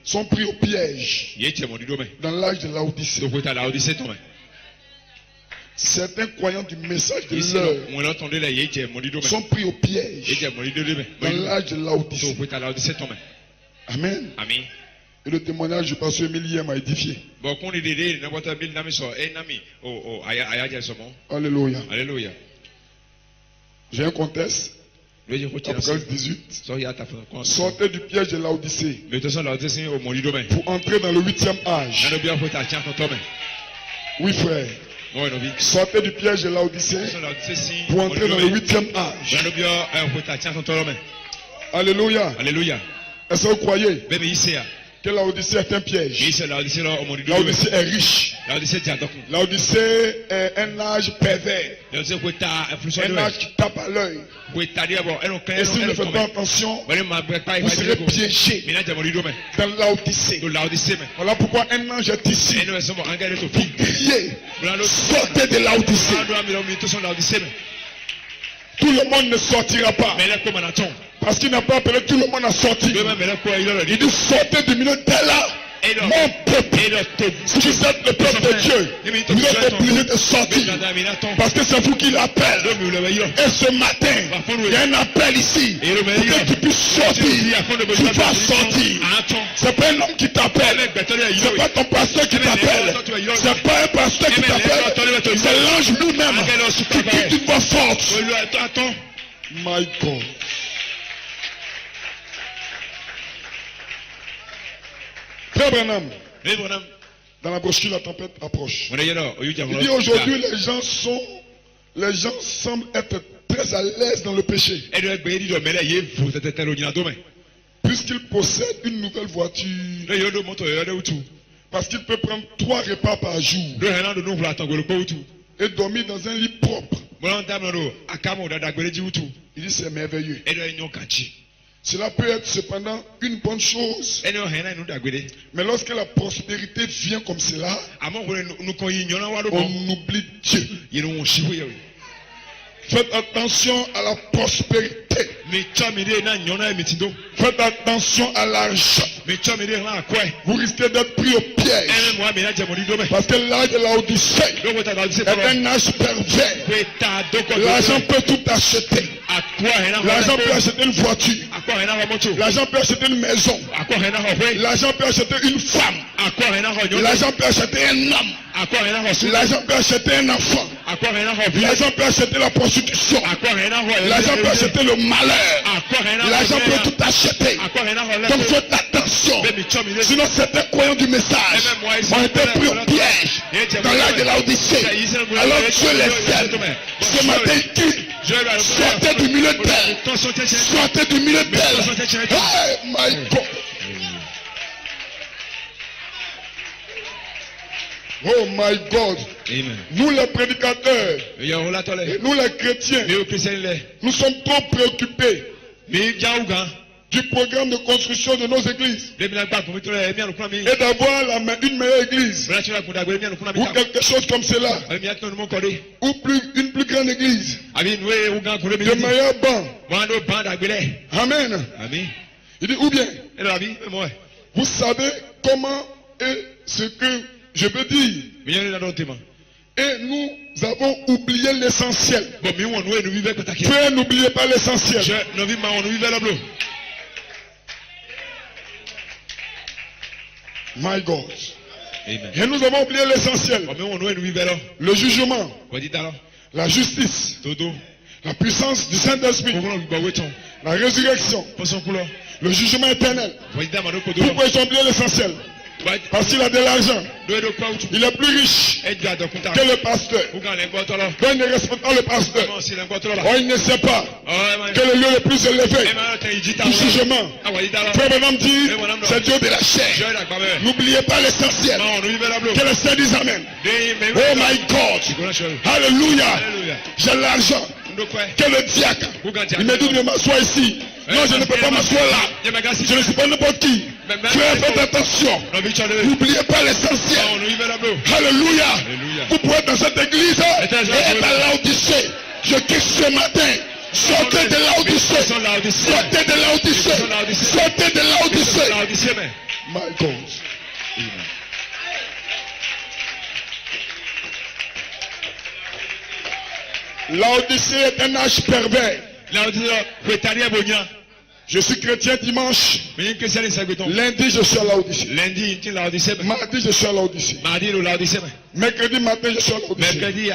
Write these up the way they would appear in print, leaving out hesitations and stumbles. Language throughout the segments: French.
sont pris au piège dans l'âge de Laodicée. Certains croyants du message de l'heure sont pris au piège dans l'âge de Laodicée. Amen. Et le témoignage du pasteur Emilien m'a édifié. Alléluia. J'ai un contexte. Apocalypse 18. Sortez du piège de Laodicée pour entrer dans le 8e âge. Oui, frère. Sortez du piège de Laodicée pour entrer dans le 8e âge. Alléluia. Est-ce que vous croyez que Laodicée est un piège? Laodicée est riche. Laodicée est un âge pervers. Un âge qui tape à l'œil. Et si vous ne faites pas attention, vous serez piégé dans Laodicée. Voilà pourquoi un ange est ici pour crier: sortez de Laodicée. Tout le monde ne sortira pas. Parce qu'il n'a pas appelé tout le monde à sortir. Il dit: sortez du milieu d'elle là. Mon peuple, si vous êtes le peuple de Dieu, vous êtes obligé de sortir. Parce que c'est vous qui l'appelle. Et ce matin, il y a un appel ici. Pour que tu puisses sortir, tu vas sortir. C'est pas un homme qui t'appelle. C'est pas ton pasteur qui t'appelle. C'est pas un pasteur qui t'appelle. C'est l'ange lui-même qui dit une voix forte: My God. Frère Branham, dans la brochure, la tempête approche. Il dit: aujourd'hui, les gens semblent être très à l'aise dans le péché. Puisqu'il possède une nouvelle voiture. Parce qu'il peut prendre 3 repas par jour. Et dormir dans un lit propre. Il dit: c'est merveilleux. Cela peut être cependant une bonne chose. Mais lorsque la prospérité vient comme cela, on oublie Dieu. Faites attention à la prospérité. Faites attention à l'argent. Vous risquez d'être pris au piège. Parce que l'âge de Laodicée est un âge pervers. L'argent peut tout acheter. L'argent peut acheter une voiture. L'argent peut acheter une maison. L'argent peut acheter une femme. L'argent peut acheter un homme. L'argent peut acheter un enfant. L'argent peut acheter la prostitution. L'argent peut acheter le malheur. L'argent peut tout acheter. Donc faites attention. Sinon certains croyants du message ont été pris au piège dans l'âge de Laodicée. Alors Dieu les aide. Ce matin il dit: sortez du milieu d'elle. Sortez du milieu d'elle. Hey, my God. Oh my God. Amen. Nous les prédicateurs, nous les chrétiens, nous sommes trop préoccupés du programme de construction de nos églises et d'avoir une meilleure église ou quelque chose comme cela, ou une plus grande église, de meilleurs bancs. Amen. Il dit: ou bien, vous savez comment est ce que je veux dire. Et nous avons oublié l'essentiel. Frère, n'oubliez pas l'essentiel. My God. Amen. Et nous avons oublié l'essentiel. Le jugement, la justice, la puissance du Saint-Esprit, la résurrection, le jugement éternel. Pourquoi ils ont oublié l'essentiel? Parce qu'il a de l'argent. Il est plus riche que le pasteur. Donc il ne respecte pas le pasteur. Oh, il ne sait pas que le lieu le plus élevé du jugement, Frère Branham dit, c'est Dieu de la chair. N'oubliez pas l'essentiel. Que le Seigneur dise Amen. Oh my God. Alléluia. J'ai l'argent. Que le diacre, il me dit de m'asseoir ici. Non, je ne peux pas m'asseoir là. Je ne suis pas n'importe qui. Frère, faites attention. N'oubliez pas l'essentiel. Alléluia. Vous pouvez être dans cette église et être à Laodicée. Je crie ce matin: sortez de Laodicée. Sortez de Laodicée. Sortez de Laodicée. My God. Laodicée est un âge pervers. Je suis chrétien dimanche. Lundi, je suis à Laodicée. Mardi, je suis à Laodicée. Mercredi matin, je suis à Laodicée.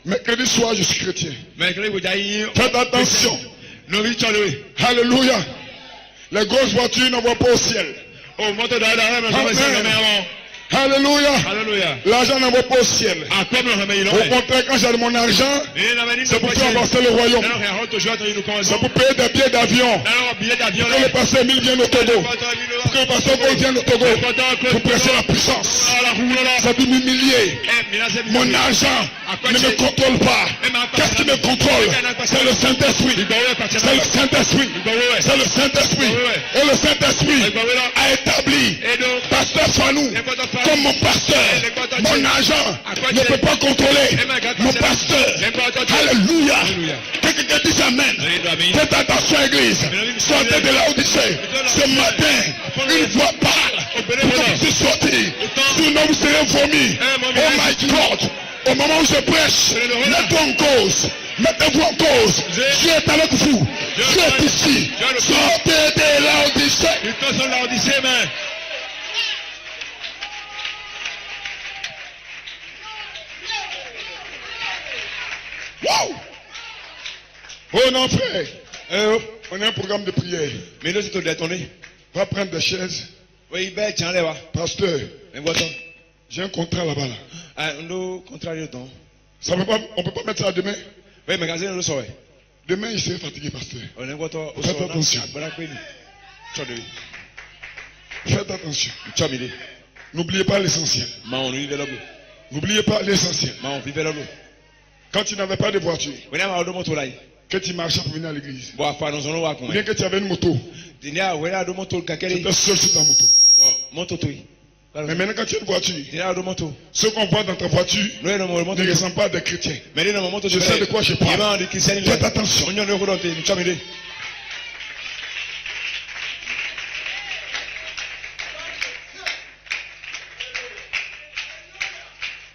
Mercredi soir, je suis chrétien. Faites attention. Alléluia. Les grosses voitures n'envoient pas au ciel. Alléluia. L'argent n'envoie pas au ciel. Au contraire, quand j'ai mon argent, c'est pour faire avancer le royaume. C'est pour payer des billets d'avion. Pour que le pasteur Emile vienne au Togo. Pour que le pasteur Paul vienne au Togo. Pour presser la puissance. Ça veut m'humilier. Mon argent ne me contrôle pas. Qu'est-ce qui me contrôle? C'est le Saint-Esprit. C'est le Saint-Esprit. C'est le Saint-Esprit. Et le Saint-Esprit a établi pasteur Fanou comme mon pasteur. Mon argent ne peut pas contrôler mon pasteur. Alléluia. Quelqu'un dit amen. Faites attention, église. Sortez de Laodicée. Ce matin, une voix parle pour que vous puissiez sortir. Sinon vous serez vomis. Oh my God. Au moment où je prêche, mettez-vous en cause. Mettez-vous en cause. Dieu est avec vous. Dieu est ici. Sortez de Laodicée. Wow! Oh non, frère. On a un programme de prière. Mais nous, c'est tout détonné. Va prendre des chaises. Oui, ben, tiens, là. Pasteur. J'ai un contrat là-bas. Là. Ça peut pas, on ne peut pas mettre ça demain. Oui, mais quand c'est soir. Demain, il serait fatigué, pasteur. Faites attention. Faites attention. N'oubliez pas l'essentiel. N'oubliez pas l'essentiel. Quand tu n'avais pas de voiture, que tu marchais pour venir à l'église, ou bien que tu avais une moto, tu étais seul sur ta moto. Mais maintenant, quand tu as une voiture, ce qu'on voit dans ta voiture ne ressemble pas à des chrétiens. Je sais de quoi je parle. Faites attention.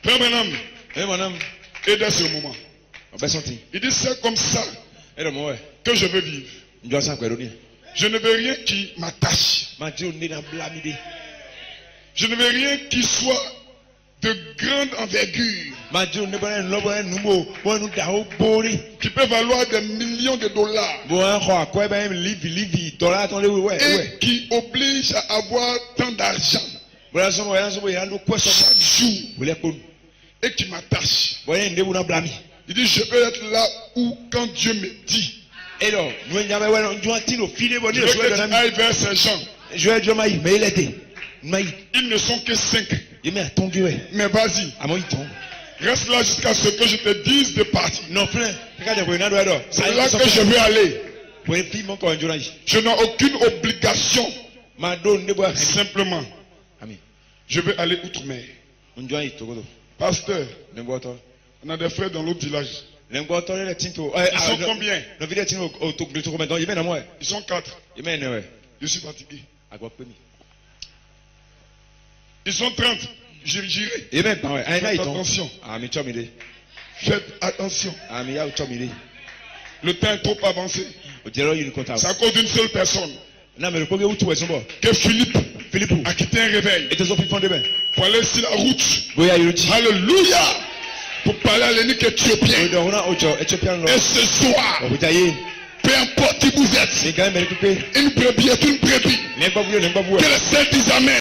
Frère Branham, aidez ce moment. Il dit c'est comme ça que je veux vivre. Je ne veux rien qui m'attache. Je ne veux rien qui soit de grande envergure. Qui peut valoir des millions de dollars. Et qui oblige à avoir tant d'argent chaque jour. Et qui m'attache. Il dit je veux être là où quand Dieu me dit. Je veux que tu ailles vers ces gens. Ils ne sont que 5. Mais vas-y. Reste là jusqu'à ce que je te dise de partir. C'est là que je veux aller. Je n'ai aucune obligation. Simplement, je veux aller outre-mer. Pasteur, on a des frères dans l'autre village. Ils sont combien? Ils sont 4. Je suis fatigué. Ils sont 30. J'irai. Faites attention. Faites attention. Le temps est trop avancé. C'est à cause d'une seule personne que Philippe a quitté un réveil pour aller sur la route. Alléluia. Pour parler à l'unique éthiopien. Et ce soir, peu importe qui vous êtes, une brebis est une brebis. Que le Seigneur dise amen.